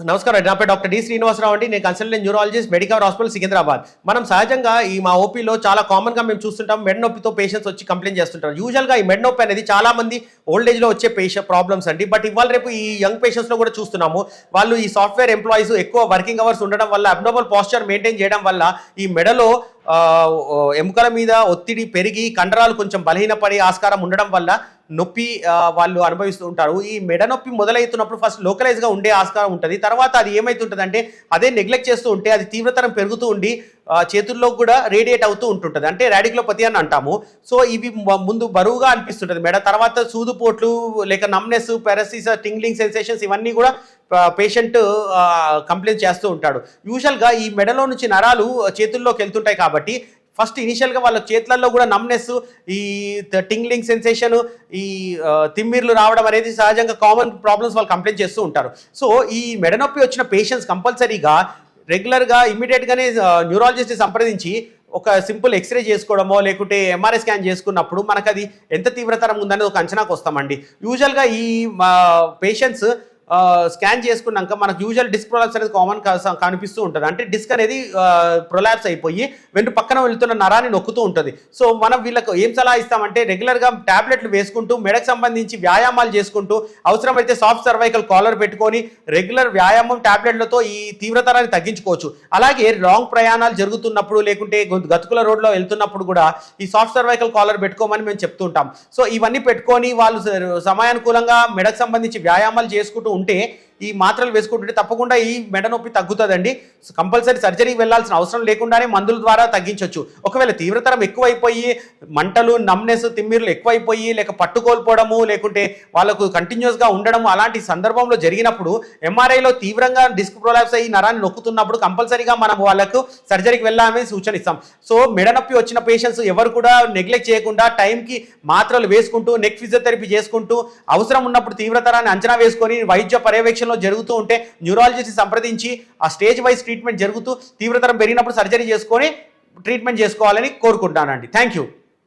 నమస్కారం అండి. నా పేరు డాక్టర్ డి శ్రీనివాసరావు అండి. నేను consultant neurologist Medicover hospital Secunderabad. మనం సహజంగా ఈ మా ఓపీలో చాలా కామన్గా మేము చూస్తుంటాం, మెడ నొప్పితో పేషెంట్స్ వచ్చి కంప్లైంట్ చేస్తుంటారు. యూజువల్గా ఈ మెడ నొప్పి అనేది చాలా మంది ఓల్డ్ ఏజ్లో వచ్చే ప్రాబ్లమ్స్ అండి. బట్ ఇవాళ రేపు ఈ యంగ్ పేషెంట్స్లో కూడా చూస్తున్నాము. వాళ్ళు ఈ సాఫ్ట్వేర్ ఎంప్లాయీస్ ఎక్కువ వర్కింగ్ అవర్స్ ఉండడం వల్ల, అబ్నార్మల్ పోస్చర్ మెయింటైన్ చేయడం వల్ల ఈ మెడలో ఎముకల మీద ఒత్తిడి పెరిగి కండరాలు కొంచెం బలహీనపడే ఆస్కారం ఉండడం వల్ల నొప్పి వాళ్ళు అనుభవిస్తూ ఉంటారు. ఈ మెడ నొప్పి మొదలవుతున్నప్పుడు ఫస్ట్ లోకలైజ్గా ఉండే ఆస్కారం ఉంటుంది. తర్వాత అది ఏమవుతుంటుందంటే అదే నెగ్లెక్ట్ చేస్తూ ఉంటే అది తీవ్రతరం పెరుగుతూ ఉండి చేతుల్లో కూడా రేడియేట్ అవుతూ ఉంటుంటుంది. అంటే రాడిక్యులోపతి అని అంటాము. సో ఇవి ముందు బరువుగా అనిపిస్తుంటుంది మెడ, తర్వాత సూదుపోట్లు లేక నమ్నెస్, పారాసిస్, టింగ్లింగ్ సెన్సేషన్స్ ఇవన్నీ కూడా పేషెంట్ కంప్లైంట్ చేస్తూ ఉంటాడు. యూజువల్గా ఈ మెడలో నుంచి నరాలు చేతుల్లోకి వెళ్తుంటాయి కాబట్టి ఫస్ట్ ఇనిషియల్గా వాళ్ళ చేతులలో కూడా నమ్నెస్, ఈ టింగ్లింగ్ సెన్సేషన్, ఈ తిమ్మిర్లు రావడం అనేది సహజంగా కామన్ ప్రాబ్లమ్స్ వాళ్ళు కంప్లైంట్ చేస్తూ ఉంటారు. సో ఈ మెడనొప్పి వచ్చిన పేషెంట్స్ కంపల్సరీగా రెగ్యులర్గా ఇమీడియట్గానే న్యూరాలజిస్ట్ని సంప్రదించి ఒక సింపుల్ ఎక్స్రే చేసుకోవడమో లేకుంటే ఎంఆర్ఐ స్కాన్ చేసుకున్నప్పుడు మనకు అది ఎంత తీవ్రతరం ఉందనేది ఒక అంచనాకు వస్తామండి. యూజువల్గా ఈ పేషెంట్స్ స్కాన్ చేసుకున్నాక మనకు యూజువల్ డిస్క్ ప్రొలాప్స్ అనేది కామన్ కనిపిస్తూ ఉంటుంది. అంటే డిస్క్ అనేది ప్రొలాప్స్ అయిపోయి వెంట పక్కన వెళ్తున్న నరాన్ని నొక్కుతూ ఉంటుంది. సో మనం వీళ్ళకు ఏం సలహా ఇస్తామంటే రెగ్యులర్గా ట్యాబ్లెట్లు వేసుకుంటూ మెడకు సంబంధించి వ్యాయామాలు చేసుకుంటూ అవసరమైతే సాఫ్ట్ సర్వైకల్ కాలర్ పెట్టుకొని రెగ్యులర్ వ్యాయామం ట్యాబ్లెట్లతో ఈ తీవ్రతరాన్ని తగ్గించుకోవచ్చు. అలాగే లాంగ్ ప్రయాణాలు జరుగుతున్నప్పుడు లేకుంటే గతుకుల రోడ్లో వెళ్తున్నప్పుడు కూడా ఈ సాఫ్ట్ సర్వైకల్ కాలర్ పెట్టుకోమని మేము చెప్తుంటాం. సో ఇవన్నీ పెట్టుకొని వాళ్ళు సమయానుకూలంగా మెడకు సంబంధించి వ్యాయామాలు చేసుకుంటూ ఉంటే, ఈ మాత్రలు వేసుకుంటుంటే తప్పకుండా ఈ మెడ నొప్పి తగ్గుతుందండి. కంపల్సరీ సర్జరీకి వెళ్ళాల్సిన అవసరం లేకుండానే మందుల ద్వారా తగ్గించవచ్చు. ఒకవేళ తీవ్రతరం ఎక్కువైపోయి మంటలు, నమ్నెస్, తిమ్మిర్లు ఎక్కువైపోయి లేక పట్టుకోల్పోవడము లేకుంటే వాళ్ళకు కంటిన్యూస్గా ఉండడము అలాంటి సందర్భంలో జరిగినప్పుడు ఎంఆర్ఐలో తీవ్రంగా డిస్క్ ప్రొలాప్స్ అయ్యి నరాన్ని నొక్కుతున్నప్పుడు కంపల్సరీగా మనం వాళ్ళకు సర్జరీకి వెళ్ళాలని సూచన ఇస్తాం. సో మెడ నొప్పి వచ్చిన పేషెంట్స్ ఎవరు కూడా నెగ్లెక్ట్ చేయకుండా టైంకి మాత్రలు వేసుకుంటూ నెక్ ఫిజియోథెరపీ చేసుకుంటూ అవసరం ఉన్నప్పుడు తీవ్రతరాన్ని అంచనా వేసుకొని వైద్య పర్యవేక్షణలో జరుగుతూ ఉంటే న్యూరాలజిస్ట్ సంప్రదించి ఆ స్టేజ్ వైజ్ ట్రీట్మెంట్ జరుగుతూ తీవ్రతరం పెరిగినప్పుడు సర్జరీ చేసుకొని ట్రీట్మెంట్ చేసుకోవాలని కోరుకుంటానండి. Thank you.